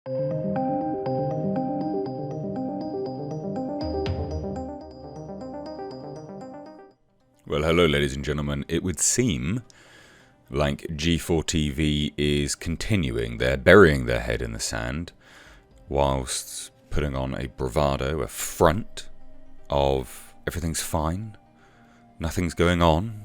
Well, hello, ladies and gentlemen. It would seem like G4TV is continuing. They're burying their head in the sand whilst putting on a bravado, a front of everything's fine, nothing's going on,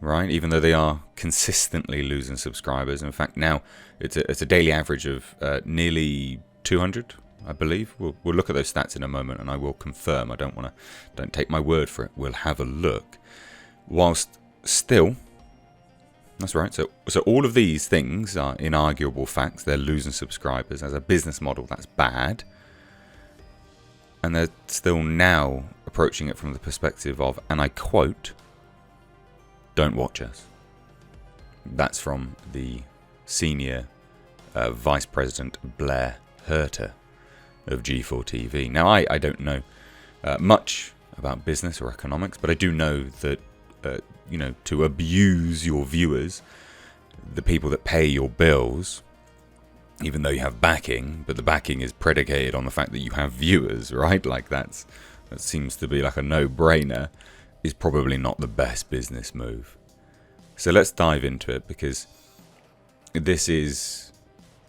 right? Even though they are consistently losing subscribers. In fact, now it's a daily average of nearly 200, I believe. We'll look at those stats in a moment, and I will confirm. Don't take my word for it. We'll have a look. Whilst still, that's right. So all of these things are inarguable facts. They're losing subscribers as a business model. That's bad, and they're still now approaching it from the perspective of, and I quote, "Don't watch us." That's from the senior Vice President Blair Herter of G4TV. Now, I don't know much about business or economics, but I do know that, to abuse your viewers, the people that pay your bills, even though you have backing, but the backing is predicated on the fact that you have viewers, right? Like that seems to be like a no-brainer, is probably not the best business move. So let's dive into it, because this is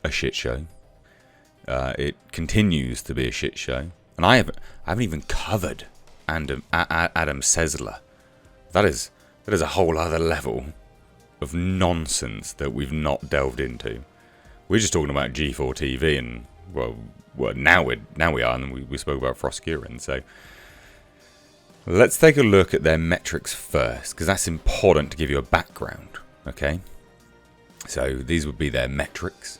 a shit show. It continues to be a shit show, and I haven't even covered Adam Sessler. That is a whole other level of nonsense that we've not delved into. We're just talking about G4TV, and well, now we are, and then we spoke about Froskuren. So let's take a look at their metrics first, because that's important to give you a background. Okay, so these would be their metrics.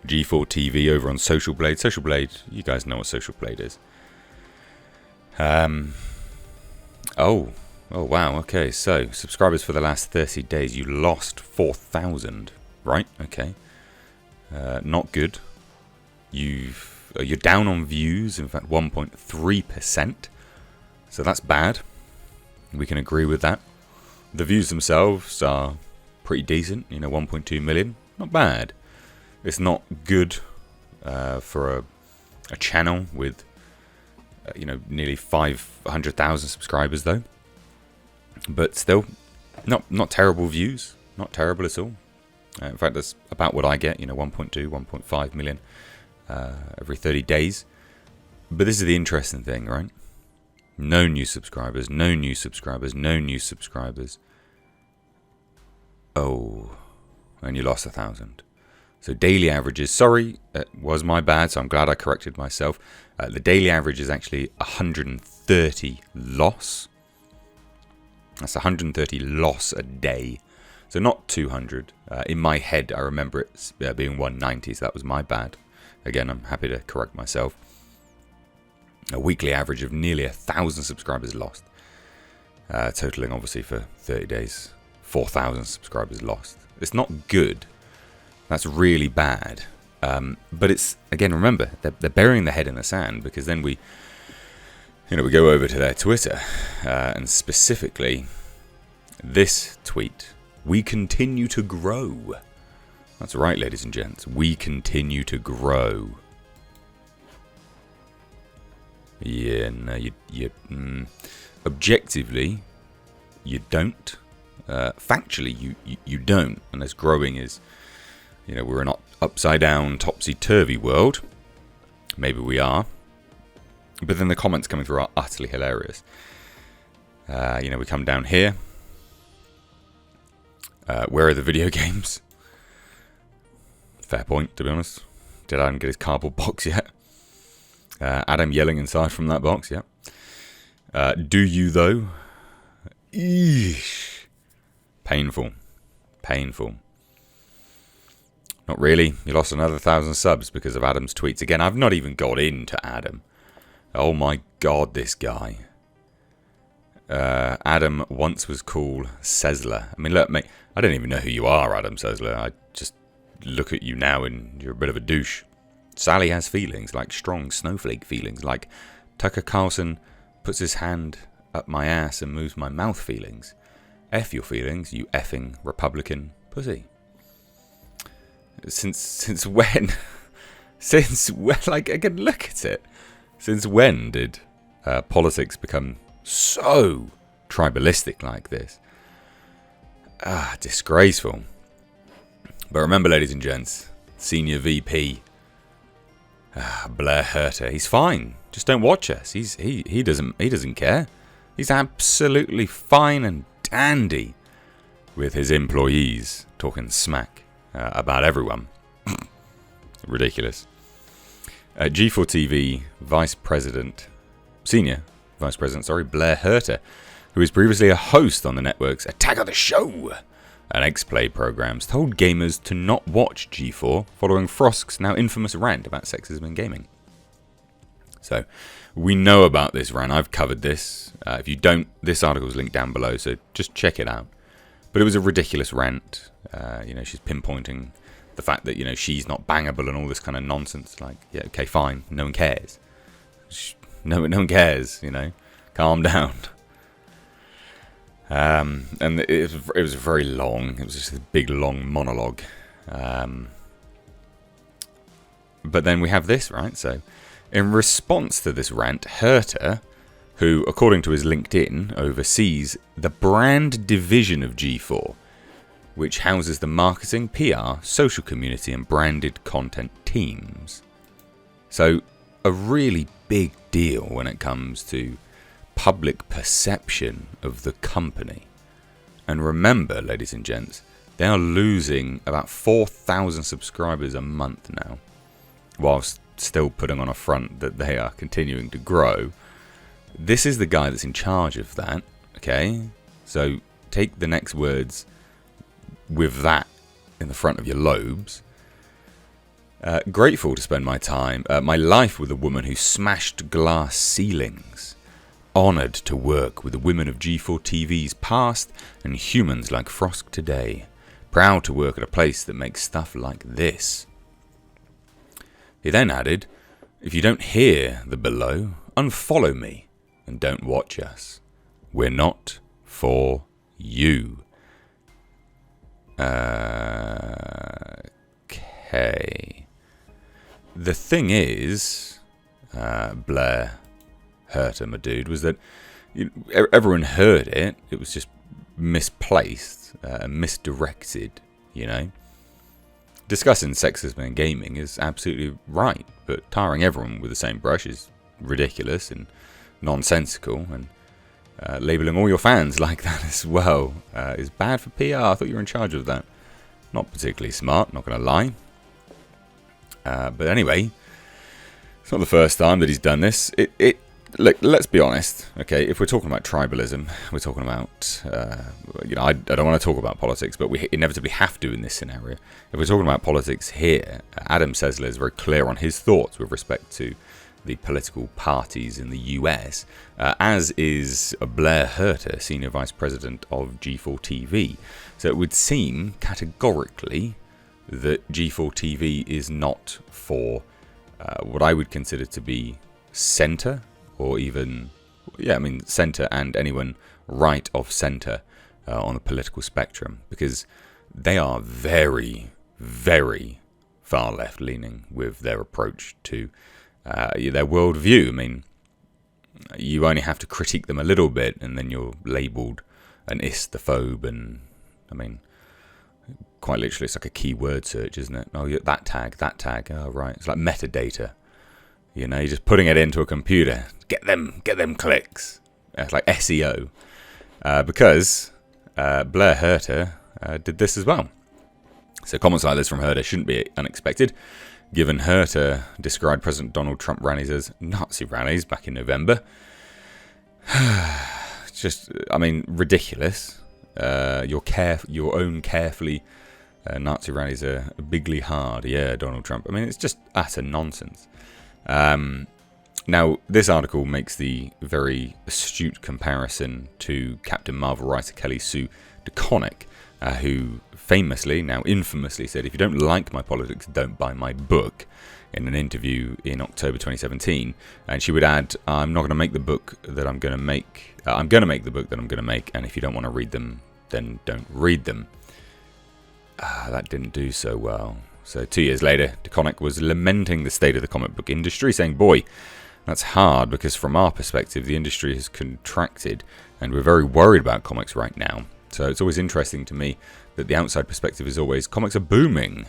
G4TV over on Social Blade. Social Blade, you guys know what Social Blade is. Oh wow, okay, so subscribers for the last 30 days, you lost 4,000, right? Okay, not good. You're down on views, in fact 1.3%, so that's bad. We can agree with that. The views themselves are pretty decent, 1.2 million, not bad. It's not good for a channel with nearly 500,000 subscribers, though. But still, not terrible views, not terrible at all. In fact, that's about what I get, 1.2, 1.5 million every 30 days. But this is the interesting thing, right? No new subscribers, no new subscribers, no new subscribers. Oh, and you lost 1,000. So daily averages, sorry, it was my bad, so I'm glad I corrected myself. The daily average is actually 130 loss. That's 130 loss a day. So not 200. In my head, I remember it being 190, so that was my bad. Again, I'm happy to correct myself. A weekly average of nearly 1,000 subscribers lost. Totaling, obviously, for 30 days, 4,000 subscribers lost. It's not good. That's really bad. But it's, again, remember, they're burying their head in the sand, because then we go over to their Twitter, and specifically this tweet: "We continue to grow." That's right, ladies and gents. We continue to grow. Yeah, no, objectively, you don't. Factually, you don't. And as growing is, we're an upside down, topsy-turvy world. Maybe we are. But then the comments coming through are utterly hilarious. We come down here. Where are the video games? Fair point, to be honest. Did Adam get his cardboard box yet? Adam yelling inside from that box, yeah. Do you, though? Eesh. Painful. Not really. You lost another 1,000 subs because of Adam's tweets. Again, I've not even got into Adam. Oh my god, this guy. Adam once was called Sessler. I mean, look, mate, I don't even know who you are, Adam Sessler. I just look at you now and you're a bit of a douche. Sally has feelings, like strong snowflake feelings, like Tucker Carlson puts his hand up my ass and moves my mouth feelings. F your feelings, you effing Republican pussy. Since when Since when? Like, again, look at it. Since when did politics become so tribalistic like this? Disgraceful. But remember, ladies and gents, Senior VP Blair Herter, he's fine. Just don't watch us. He doesn't care. He's absolutely fine and dandy with his employees talking smack about everyone. Ridiculous. G4TV Senior Vice President, Blair Herter, who was previously a host on the network's Attack of the Show and X-Play programs, told gamers to not watch G4 following Frosk's now infamous rant about sexism in gaming. So, we know about this rant. I've covered this. If you don't, this article is linked down below, so just check it out. But it was a ridiculous rant. She's pinpointing the fact that, she's not bangable and all this kind of nonsense. Like, yeah, okay, fine. No one cares. No one cares, Calm down. And it was very long. It was just a big, long monologue. But then we have this, right? So, in response to this rant, Herter, who, according to his LinkedIn, oversees the brand division of G4, which houses the marketing, PR, social community, and branded content teams. So, a really big deal when it comes to public perception of the company. And remember, ladies and gents, they are losing about 4,000 subscribers a month now, whilst still putting on a front that they are continuing to grow. This is the guy that's in charge of that, okay? So take the next words with that in the front of your lobes. Grateful to spend my life with a woman who smashed glass ceilings. Honoured to work with the women of G4TV's past and humans like Frosk today. Proud to work at a place that makes stuff like this. He then added, if you don't hear the below, unfollow me and don't watch us. We're not for you. Okay. The thing is, Blair Herter, my dude, was that everyone heard it. It was just misplaced, misdirected, Discussing sexism in gaming is absolutely right, but tarring everyone with the same brush is ridiculous and nonsensical, and labelling all your fans like that as well is bad for PR. I thought you were in charge of that. Not particularly smart, not going to lie. But anyway, it's not the first time that he's done this. Look, let's be honest, okay? If we're talking about tribalism, we're talking about, I don't want to talk about politics, but we inevitably have to in this scenario. If we're talking about politics here, Adam Sessler is very clear on his thoughts with respect to the political parties in the US, as is Blair Herter, Senior Vice President of G4TV. So it would seem categorically that G4TV is not for what I would consider to be centre, or even, centre and anyone right of centre on the political spectrum, because they are very, very far left-leaning with their approach to their worldview. You only have to critique them a little bit, and then you're labelled an istophobe, and, quite literally, it's like a keyword search, isn't it? Oh, that tag, oh, right. It's like metadata. You're just putting it into a computer. Get them clicks. It's like SEO. Because Blair Herter did this as well. So comments like this from Herter shouldn't be unexpected, given Herter described President Donald Trump rallies as Nazi rallies back in November. Just, ridiculous. Your own carefully Nazi rallies are bigly hard. Yeah, Donald Trump. It's just utter nonsense. Now, this article makes the very astute comparison to Captain Marvel writer Kelly Sue DeConnick, who famously, now infamously, said, if you don't like my politics, don't buy my book, in an interview in October 2017. And she would add, I'm not going to make the book that I'm going to make. I'm going to make the book that I'm going to make, and if you don't want to read them, then don't read them. That didn't do so well. So 2 years later, DeConnick was lamenting the state of the comic book industry, saying, boy, that's hard because from our perspective, the industry has contracted and we're very worried about comics right now. So it's always interesting to me that the outside perspective is always, comics are booming.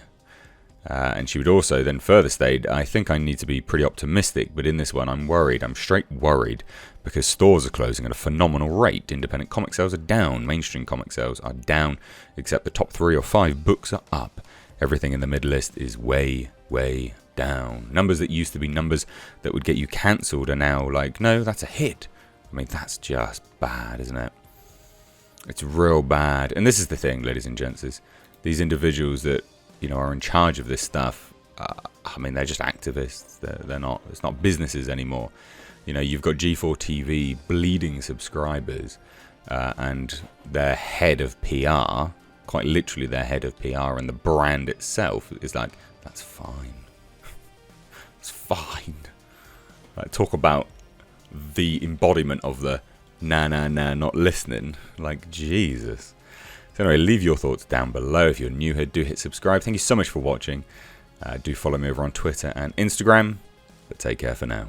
And she would also then further state, I think I need to be pretty optimistic, but in this one I'm worried. I'm straight worried because stores are closing at a phenomenal rate. Independent comic sales are down. Mainstream comic sales are down, except the top 3 or 5 books are up. Everything in the mid list is way, way down. Numbers that used to be numbers that would get you cancelled are now like, no, that's a hit. I mean, that's just bad, isn't it? It's real bad. And this is the thing, ladies and gents, is these individuals that, you know, are in charge of this stuff, I mean, they're just activists. They're not, it's not businesses anymore. You know, you've got G4TV bleeding subscribers, and their head of PR, quite literally their head of PR, and the brand itself is like, that's fine. It's fine. Like, talk about the embodiment of the nah, not listening. Like, Jesus. So anyway, leave your thoughts down below. If you're new here, do hit subscribe. Thank you so much for watching. Do follow me over on Twitter and Instagram. But take care for now.